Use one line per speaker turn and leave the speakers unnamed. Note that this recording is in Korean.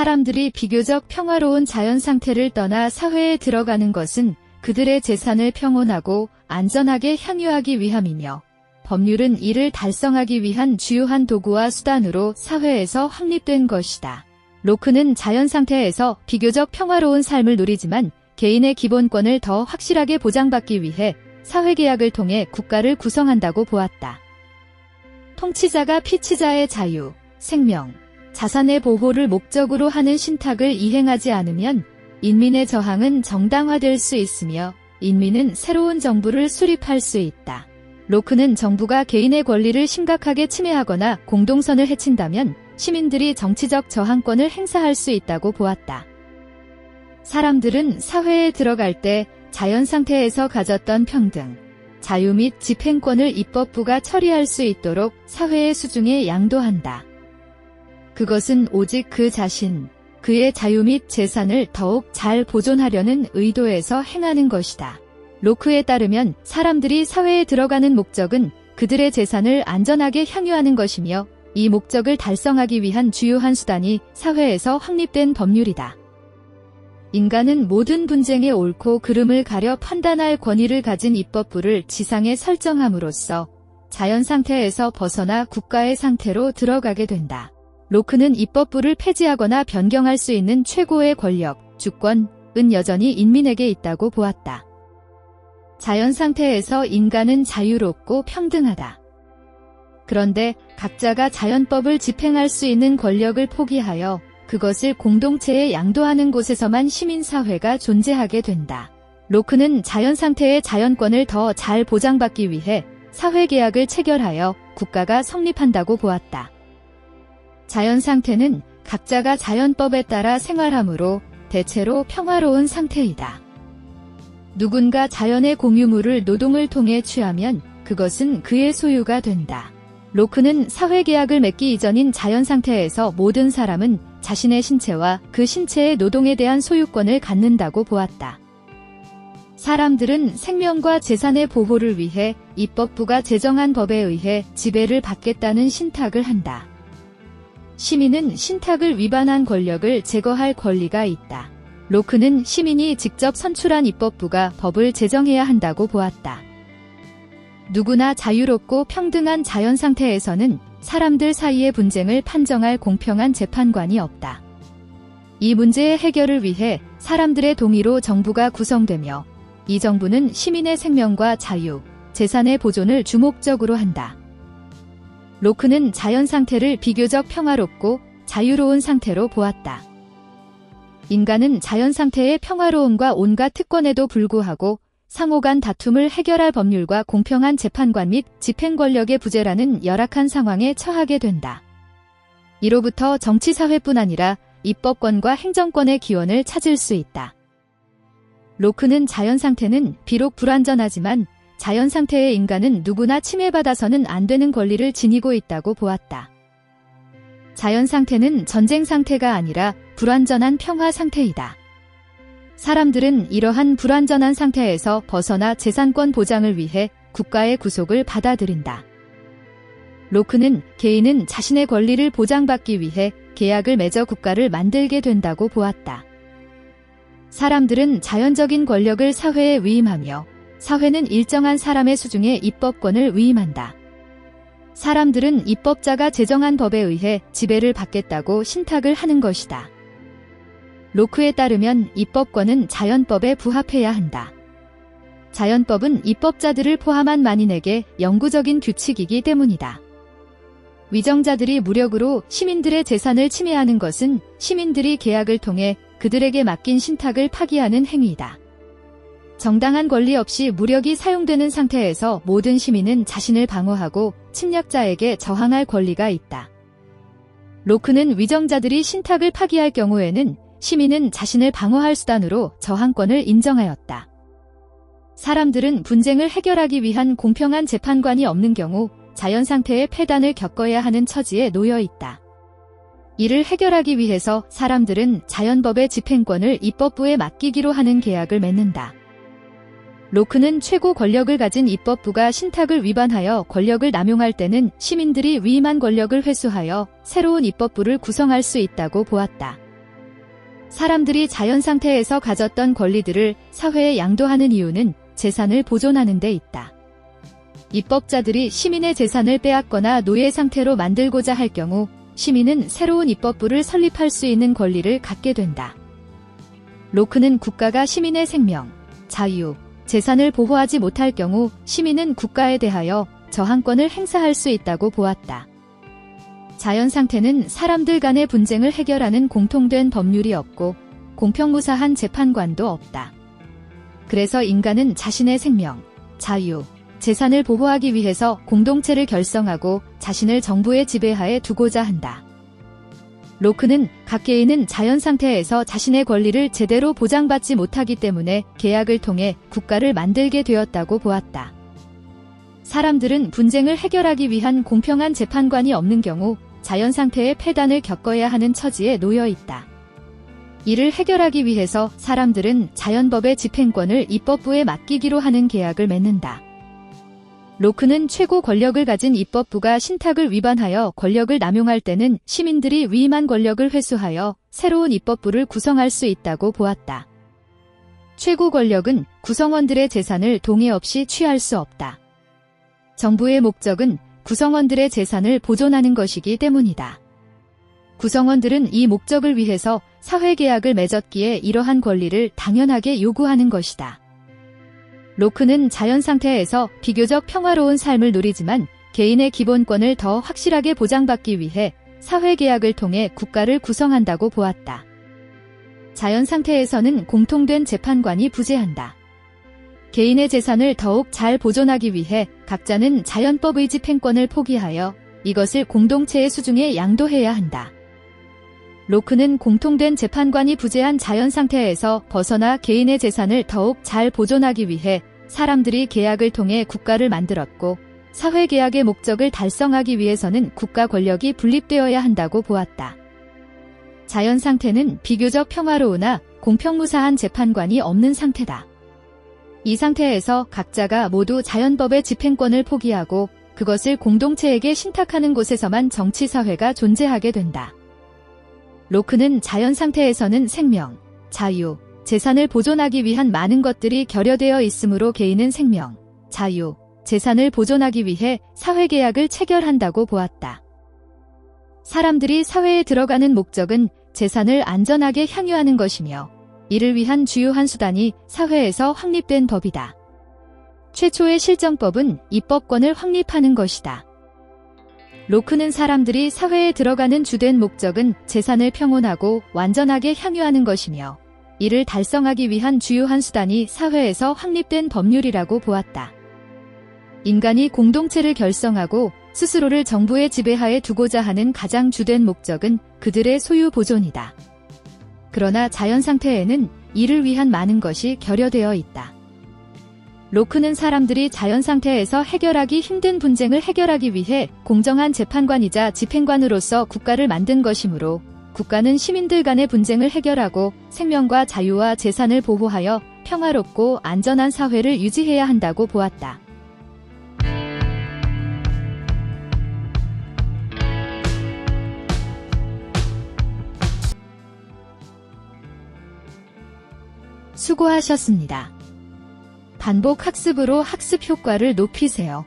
사람들이 비교적 평화로운 자연 상태를 떠나 사회에 들어가는 것은 그들의 재산을 평온하고 안전하게 향유하기 위함이며, 법률은 이를 달성하기 위한 주요한 도구와 수단으로 사회에서 확립된 것이다. 로크는 자연 상태에서 비교적 평화로운 삶을 누리지만 개인의 기본권을 더 확실하게 보장받기 위해 사회계약을 통해 국가를 구성한다고 보았다. 통치자가 피치자의 자유, 생명, 자산의 보호를 목적으로 하는 신탁을 이행하지 않으면 인민의 저항은 정당화될 수 있으며 인민은 새로운 정부를 수립할 수 있다. 로크는 정부가 개인의 권리를 심각하게 침해하거나 공동선을 해친다면 시민들이 정치적 저항권을 행사할 수 있다고 보았다. 사람들은 사회에 들어갈 때 자연 상태에서 가졌던 평등, 자유 및 집행권을 입법부가 처리할 수 있도록 사회의 수중에 양도한다. 그것은 오직 그 자신, 그의 자유 및 재산을 더욱 잘 보존하려는 의도에서 행하는 것이다. 로크에 따르면 사람들이 사회에 들어가는 목적은 그들의 재산을 안전하게 향유하는 것이며 이 목적을 달성하기 위한 주요한 수단이 사회에서 확립된 법률이다. 인간은 모든 분쟁의 옳고 그름을 가려 판단할 권위를 가진 입법부를 지상에 설정함으로써 자연 상태에서 벗어나 국가의 상태로 들어가게 된다. 로크는 입법부를 폐지하거나 변경할 수 있는 최고의 권력, 주권은 여전히 인민에게 있다고 보았다. 자연 상태에서 인간은 자유롭고 평등하다. 그런데 각자가 자연법을 집행할 수 있는 권력을 포기하여 그것을 공동체에 양도하는 곳에서만 시민사회가 존재하게 된다. 로크는 자연 상태의 자연권을 더 잘 보장받기 위해 사회계약을 체결하여 국가가 성립한다고 보았다. 자연 상태는 각자가 자연법에 따라 생활하므로 대체로 평화로운 상태이다. 누군가 자연의 공유물을 노동을 통해 취하면 그것은 그의 소유가 된다. 로크는 사회계약을 맺기 이전인 자연 상태에서 모든 사람은 자신의 신체와 그 신체의 노동에 대한 소유권을 갖는다고 보았다. 사람들은 생명과 재산의 보호를 위해 입법부가 제정한 법에 의해 지배를 받겠다는 신탁을 한다. 시민은 신탁을 위반한 권력을 제거할 권리가 있다. 로크는 시민이 직접 선출한 입법부가 법을 제정해야 한다고 보았다. 누구나 자유롭고 평등한 자연 상태에서는 사람들 사이의 분쟁을 판정할 공평한 재판관이 없다. 이 문제의 해결을 위해 사람들의 동의로 정부가 구성되며 이 정부는 시민의 생명과 자유, 재산의 보존을 주목적으로 한다. 로크는 자연 상태를 비교적 평화롭고 자유로운 상태로 보았다. 인간은 자연 상태의 평화로움과 온갖 특권에도 불구하고 상호 간 다툼을 해결할 법률과 공평한 재판관 및 집행 권력의 부재라는 열악한 상황에 처하게 된다. 이로부터 정치사회뿐 아니라 입법권과 행정권의 기원을 찾을 수 있다. 로크는 자연 상태는 비록 불완전하지만 자연 상태의 인간은 누구나 침해받아서는 안 되는 권리를 지니고 있다고 보았다. 자연 상태는 전쟁 상태가 아니라 불완전한 평화 상태이다. 사람들은 이러한 불완전한 상태에서 벗어나 재산권 보장을 위해 국가의 구속을 받아들인다. 로크는 개인은 자신의 권리를 보장받기 위해 계약을 맺어 국가를 만들게 된다고 보았다. 사람들은 자연적인 권력을 사회에 위임하며 사회는 일정한 사람의 수중에 입법권을 위임한다. 사람들은 입법자가 제정한 법에 의해 지배를 받겠다고 신탁을 하는 것이다. 로크에 따르면 입법권은 자연법에 부합해야 한다. 자연법은 입법자들을 포함한 만인에게 영구적인 규칙이기 때문이다. 위정자들이 무력으로 시민들의 재산을 침해하는 것은 시민들이 계약을 통해 그들에게 맡긴 신탁을 파기하는 행위이다. 정당한 권리 없이 무력이 사용되는 상태에서 모든 시민은 자신을 방어하고 침략자에게 저항할 권리가 있다. 로크는 위정자들이 신탁을 파기할 경우에는 시민은 자신을 방어할 수단으로 저항권을 인정하였다. 사람들은 분쟁을 해결하기 위한 공평한 재판관이 없는 경우 자연 상태의 폐단을 겪어야 하는 처지에 놓여 있다. 이를 해결하기 위해서 사람들은 자연법의 집행권을 입법부에 맡기기로 하는 계약을 맺는다. 로크는 최고 권력을 가진 입법부가 신탁을 위반하여 권력을 남용할 때는 시민들이 위임한 권력을 회수하여 새로운 입법부를 구성할 수 있다고 보았다. 사람들이 자연 상태에서 가졌던 권리들을 사회에 양도하는 이유는 재산을 보존하는 데 있다. 입법자들이 시민의 재산을 빼앗거나 노예 상태로 만들고자 할 경우 시민은 새로운 입법부를 설립할 수 있는 권리를 갖게 된다. 로크는 국가가 시민의 생명, 자유, 재산을 보호하지 못할 경우 시민은 국가에 대하여 저항권을 행사할 수 있다고 보았다. 자연 상태는 사람들 간의 분쟁을 해결하는 공통된 법률이 없고 공평무사한 재판관도 없다. 그래서 인간은 자신의 생명, 자유, 재산을 보호하기 위해서 공동체를 결성하고 자신을 정부의 지배하에 두고자 한다. 로크는 각 개인은 자연 상태에서 자신의 권리를 제대로 보장받지 못하기 때문에 계약을 통해 국가를 만들게 되었다고 보았다. 사람들은 분쟁을 해결하기 위한 공평한 재판관이 없는 경우 자연 상태의 폐단을 겪어야 하는 처지에 놓여 있다. 이를 해결하기 위해서 사람들은 자연법의 집행권을 입법부에 맡기기로 하는 계약을 맺는다. 로크는 최고 권력을 가진 입법부가 신탁을 위반하여 권력을 남용할 때는 시민들이 위임한 권력을 회수하여 새로운 입법부를 구성할 수 있다고 보았다. 최고 권력은 구성원들의 재산을 동의 없이 취할 수 없다. 정부의 목적은 구성원들의 재산을 보존하는 것이기 때문이다. 구성원들은 이 목적을 위해서 사회계약을 맺었기에 이러한 권리를 당연하게 요구하는 것이다. 로크는 자연 상태에서 비교적 평화로운 삶을 누리지만 개인의 기본권을 더 확실하게 보장받기 위해 사회계약을 통해 국가를 구성한다고 보았다. 자연 상태에서는 공통된 재판관이 부재한다. 개인의 재산을 더욱 잘 보존하기 위해 각자는 자연법의 집행권을 포기하여 이것을 공동체의 수중에 양도해야 한다. 로크는 공통된 재판관이 부재한 자연 상태에서 벗어나 개인의 재산을 더욱 잘 보존하기 위해 사람들이 계약을 통해 국가를 만들었고 사회계약의 목적을 달성하기 위해서는 국가 권력이 분립되어야 한다고 보았다. 자연 상태는 비교적 평화로우나 공평무사한 재판관이 없는 상태다. 이 상태에서 각자가 모두 자연법의 집행권을 포기하고 그것을 공동체에게 신탁하는 곳에서만 정치사회가 존재하게 된다. 로크는 자연 상태에서는 생명, 자유, 재산을 보존하기 위한 많은 것들이 결여되어 있으므로 개인은 생명, 자유, 재산을 보존하기 위해 사회계약을 체결한다고 보았다. 사람들이 사회에 들어가는 목적은 재산을 안전하게 향유하는 것이며 이를 위한 주요한 수단이 사회에서 확립된 법이다. 최초의 실정법은 입법권을 확립하는 것이다. 로크는 사람들이 사회에 들어가는 주된 목적은 재산을 평온하고 완전하게 향유하는 것이며 이를 달성하기 위한 주요한 수단이 사회에서 확립된 법률이라고 보았다. 인간이 공동체를 결성하고 스스로를 정부의 지배하에 두고자 하는 가장 주된 목적은 그들의 소유 보존이다. 그러나 자연 상태에는 이를 위한 많은 것이 결여되어 있다. 로크는 사람들이 자연 상태에서 해결하기 힘든 분쟁을 해결하기 위해 공정한 재판관이자 집행관으로서 국가를 만든 것이므로 국가는 시민들 간의 분쟁을 해결하고 생명과 자유와 재산을 보호하여 평화롭고 안전한 사회를 유지해야 한다고 보았다. 수고하셨습니다. 반복 학습으로 학습 효과를 높이세요.